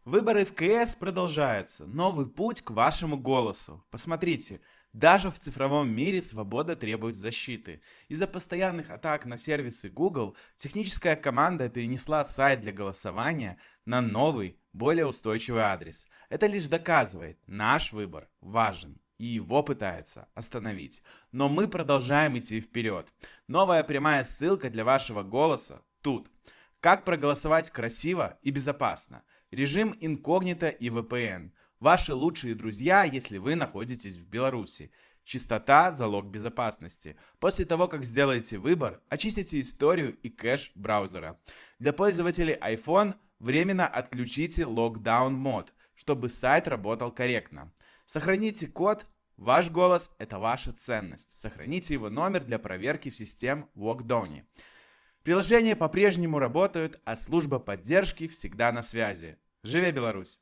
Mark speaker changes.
Speaker 1: Выборы в КС продолжаются. Новый путь к вашему голосу. Посмотрите, даже в цифровом мире свобода требует защиты. Из-за постоянных атак на сервисы Google техническая команда перенесла сайт для голосования на новый, более устойчивый адрес. Это лишь доказывает, наш выбор важен. И его пытаются остановить. Но мы продолжаем идти вперед. Новая прямая ссылка для вашего голоса тут. Как проголосовать красиво и безопасно? Режим инкогнито и VPN. Ваши лучшие друзья, если вы находитесь в Беларуси. Чистота – залог безопасности. После того, как сделаете выбор, очистите историю и кэш браузера. Для пользователей iPhone временно отключите Lockdown мод, чтобы сайт работал корректно. Сохраните код. Ваш голос – это ваша ценность. Сохраните его номер для проверки в системе Walkdown. Приложения по-прежнему работают, а служба поддержки всегда на связи. Живе Беларусь!